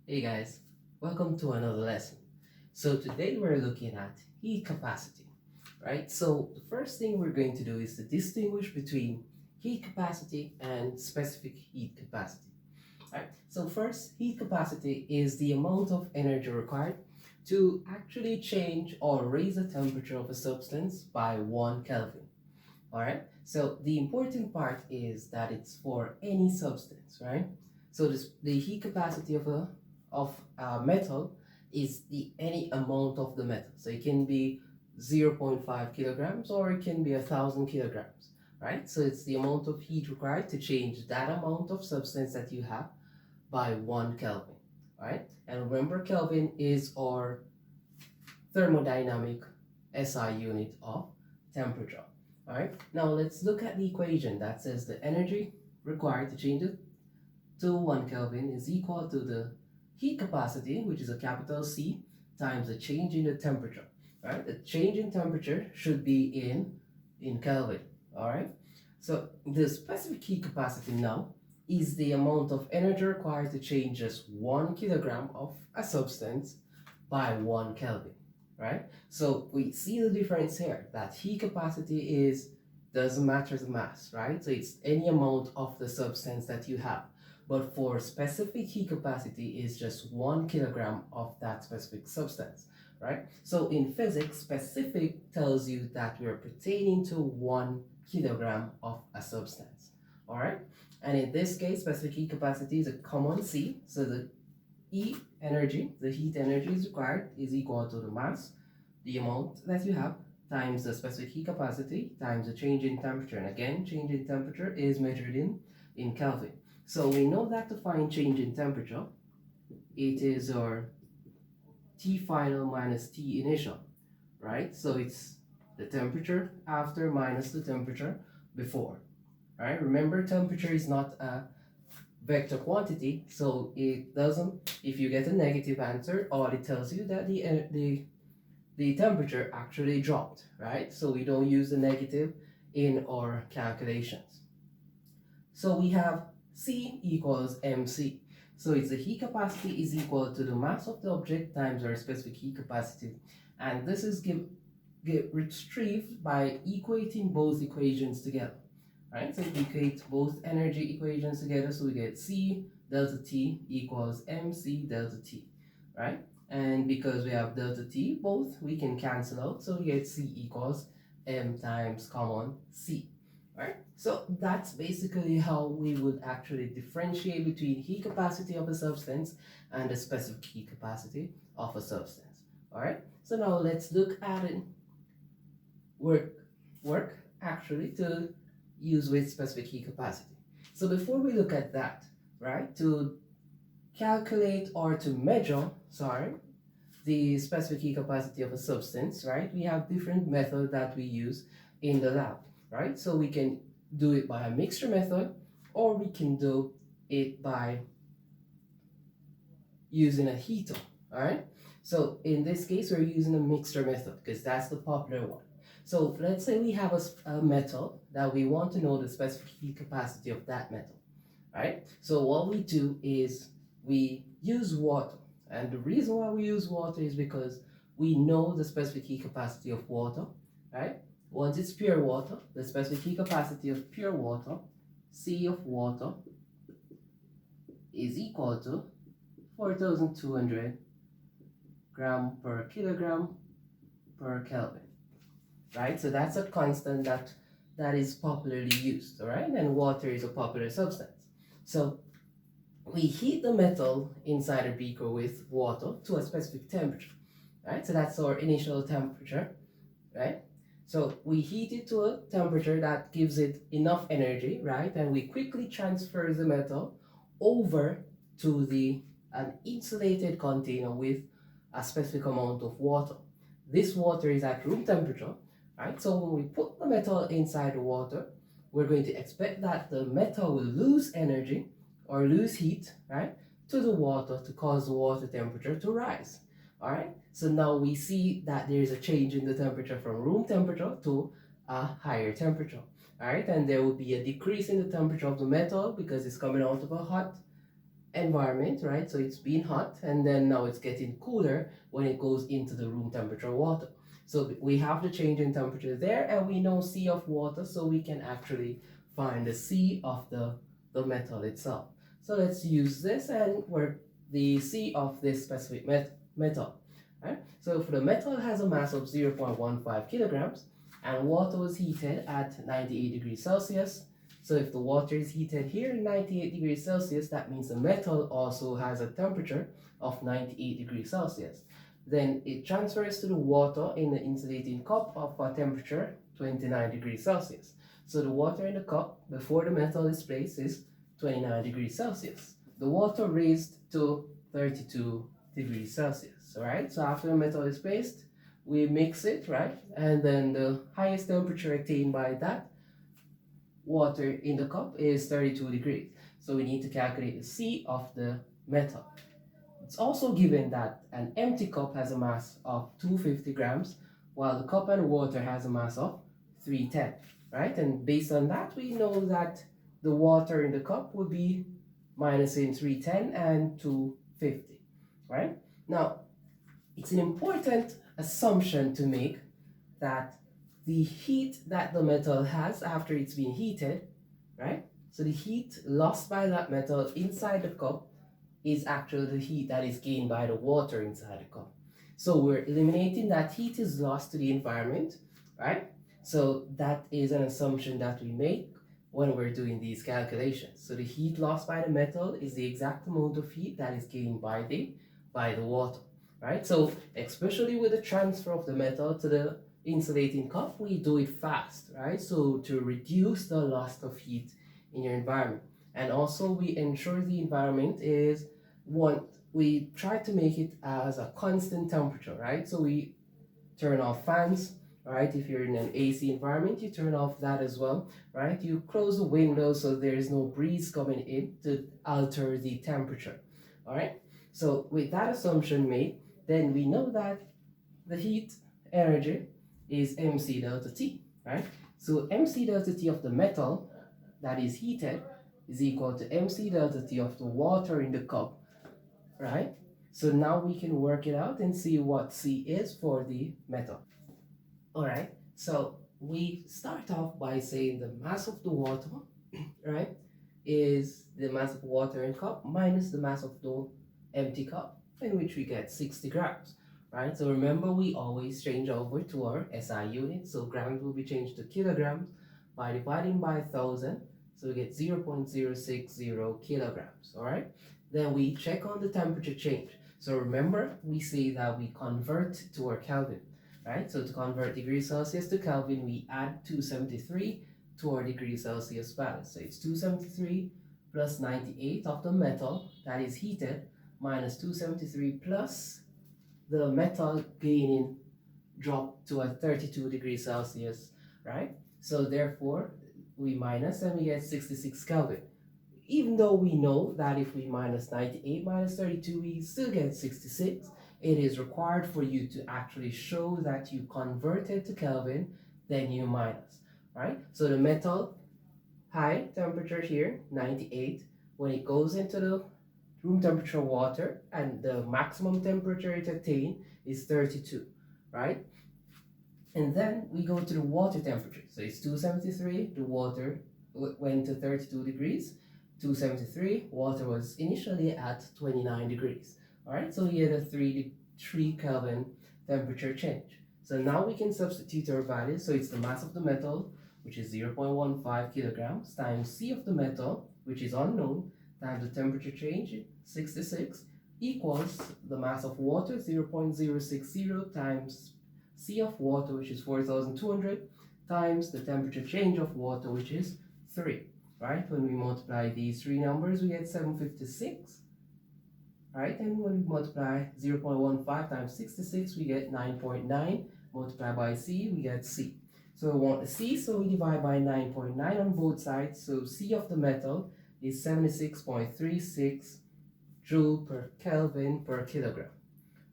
Hey guys, welcome to another lesson. So today we're looking at heat capacity, right? So the first thing we're going to do is to distinguish between heat capacity and specific heat capacity, right? So first, heat capacity is the amount of energy required to actually change or raise the temperature of a substance by 1 Kelvin, all right? So the important part is that it's for any substance, right? So the heat capacity of a metal is the any amount of the metal. So it can be 0.5 kilograms or it can be 1,000 kilograms, right? So it's the amount of heat required to change that amount of substance that you have by 1 Kelvin, right? And remember, Kelvin is our thermodynamic SI unit of temperature. All right, now let's look at the equation that says the energy required to change it to 1 Kelvin is equal to the heat capacity, which is a capital C, times the change in the temperature. All right, the change in temperature should be in Kelvin. All right, so the specific heat capacity now is the amount of energy required to change just 1 kilogram of a substance by 1 Kelvin, right? So we see the difference here, that heat capacity doesn't matter the mass, right? So it's any amount of the substance that you have. But for specific heat capacity is just 1 kilogram of that specific substance, right? So in physics, specific tells you that we're pertaining to 1 kilogram of a substance, all right? And in this case, specific heat capacity is a common C, so the E energy, the heat energy is required, is equal to the mass, the amount that you have, times the specific heat capacity, times the change in temperature. And again, change in temperature is measured in Kelvin. So we know that to find change in temperature, it is our T final minus T initial, right? So it's the temperature after minus the temperature before, right? Remember, temperature is not a vector quantity, so it doesn't, if you get a negative answer, all it tells you that the temperature actually dropped, right? So we don't use the negative in our calculations. So we have C equals mc. So it's the heat capacity is equal to the mass of the object times our specific heat capacity. And this is retrieved by equating both equations together, right? So we equate both energy equations together, so we get C delta T equals mc delta T, right? And because we have delta T, both we can cancel out, so we get C equals m times common C, right? So that's basically how we would actually differentiate between heat capacity of a substance and the specific heat capacity of a substance, all right? So now let's look at it, work actually to use with specific heat capacity. So before we look at that, right, to calculate or to measure, the specific heat capacity of a substance, right, we have different methods that we use in the lab, right? So we can do it by a mixture method, or we can do it by using a heater, all right? So in this case, we're using a mixture method because that's the popular one. So let's say we have a metal that we want to know the specific heat capacity of that metal, right? So what we do is we use water. And the reason why we use water is because we know the specific heat capacity of water, right? Once it's pure water, the specific heat capacity of pure water, C of water, is equal to 4,200 gram per kilogram per Kelvin, right? So that's a constant that is popularly used, all right? And water is a popular substance. So we heat the metal inside a beaker with water to a specific temperature, right? So that's our initial temperature, right? So we heat it to a temperature that gives it enough energy, right? And we quickly transfer the metal over to an insulated container with a specific amount of water. This water is at room temperature, right? So when we put the metal inside the water, we're going to expect that the metal will lose energy or lose heat, right, to the water to cause the water temperature to rise, all right? So now we see that there's a change in the temperature from room temperature to a higher temperature, all right? And there will be a decrease in the temperature of the metal because it's coming out of a hot environment, right? So it's been hot and then now it's getting cooler when it goes into the room temperature water. So we have the change in temperature there, and we know C of water, so we can actually find the C of the metal itself. So let's use this and work the C of this specific metal. Right? So for the metal, it has a mass of 0.15 kilograms, and water was heated at 98 degrees Celsius. So if the water is heated here at 98 degrees Celsius, that means the metal also has a temperature of 98 degrees Celsius. Then it transfers to the water in the insulating cup of a temperature 29 degrees Celsius. So the water in the cup before the metal is placed is 29 degrees Celsius. The water raised to 32 degrees Celsius, right? So after the metal is placed, we mix it, right? And then the highest temperature attained by that water in the cup is 32 degrees. So we need to calculate the C of the metal. It's also given that an empty cup has a mass of 250 grams, while the cup and water has a mass of 310, right? And based on that, we know that the water in the cup would be minusing 310 and 250, right? Now, it's an important assumption to make that the heat that the metal has after it's been heated, right? So the heat lost by that metal inside the cup is actually the heat that is gained by the water inside the cup. So we're eliminating that heat is lost to the environment, right? So that is an assumption that we make when we're doing these calculations. So the heat lost by the metal is the exact amount of heat that is gained by the water, right? So especially with the transfer of the metal to the insulating cup, we do it fast, right? So to reduce the loss of heat in your environment. And also we ensure the environment is we try to make it as a constant temperature, right? So we turn off fans, right? If you're in an AC environment, you turn off that as well, right? You close the window so there is no breeze coming in to alter the temperature, all right? So with that assumption made, then we know that the heat energy is mc delta T, right? So mc delta T of the metal that is heated is equal to mc delta T of the water in the cup, right? So now we can work it out and see what C is for the metal. All right, so we start off by saying the mass of the water, right, is the mass of water in cup minus the mass of the empty cup, in which we get 60 grams, right? So remember, we always change over to our SI unit, so grams will be changed to kilograms by dividing by 1,000, so we get 0.060 kilograms, all right? Then we check on the temperature change. So remember, we say that we convert to our Kelvin, right? So to convert degrees Celsius to Kelvin, we add 273 to our degrees Celsius value. So it's 273 plus 98 of the metal that is heated minus 273 plus the metal gaining drop to a 32 degrees Celsius, right? So therefore, we minus and we get 66 Kelvin. Even though we know that if we minus 98 minus 32, we still get 66, it is required for you to actually show that you converted to Kelvin, then you minus, right? So the metal high temperature here, 98, when it goes into the room temperature water, and the maximum temperature it attains is 32, right? And then we go to the water temperature. So it's 273, the water went to 32 degrees. 273, water was initially at 29 degrees. All right, so we had a 3 Kelvin temperature change. So now we can substitute our values. So it's the mass of the metal, which is 0.15 kilograms, times C of the metal, which is unknown, times the temperature change, 66, equals the mass of water, 0.060, times C of water, which is 4,200, times the temperature change of water, which is 3. Right? When we multiply these three numbers, we get 756. Right? And when we multiply 0.15 times 66, we get 9.9. Multiply by C, we get C. So we want the C, so we divide by 9.9 on both sides. So C of the metal is 76.36 joule per Kelvin per kilogram.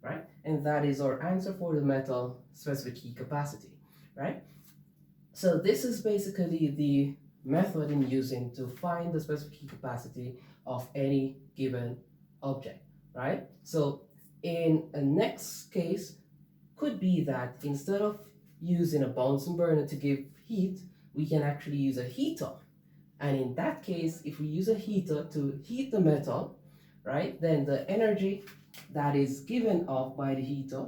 Right? And that is our answer for the metal specific heat capacity. Right? So this is basically the method in using to find the specific heat capacity of any given object, right? So in a next case could be that instead of using a Bunsen burner to give heat, we can actually use a heater. And in that case, if we use a heater to heat the metal, right, then the energy that is given off by the heater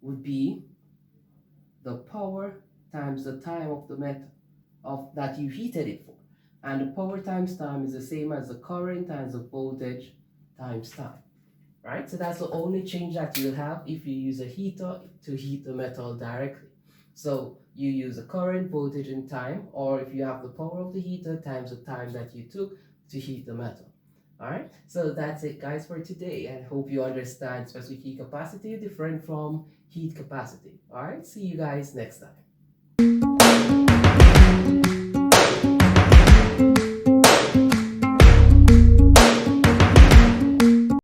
would be the power times the time of the metal of that you heated it for. And the power times time is the same as the current times the voltage times time, right? So that's the only change that you'll have if you use a heater to heat the metal directly. So you use the current, voltage, and time, or if you have the power of the heater times the time that you took to heat the metal. All right, so that's it, guys, for today. I hope you understand specific heat capacity different from heat capacity. All right, see you guys next time.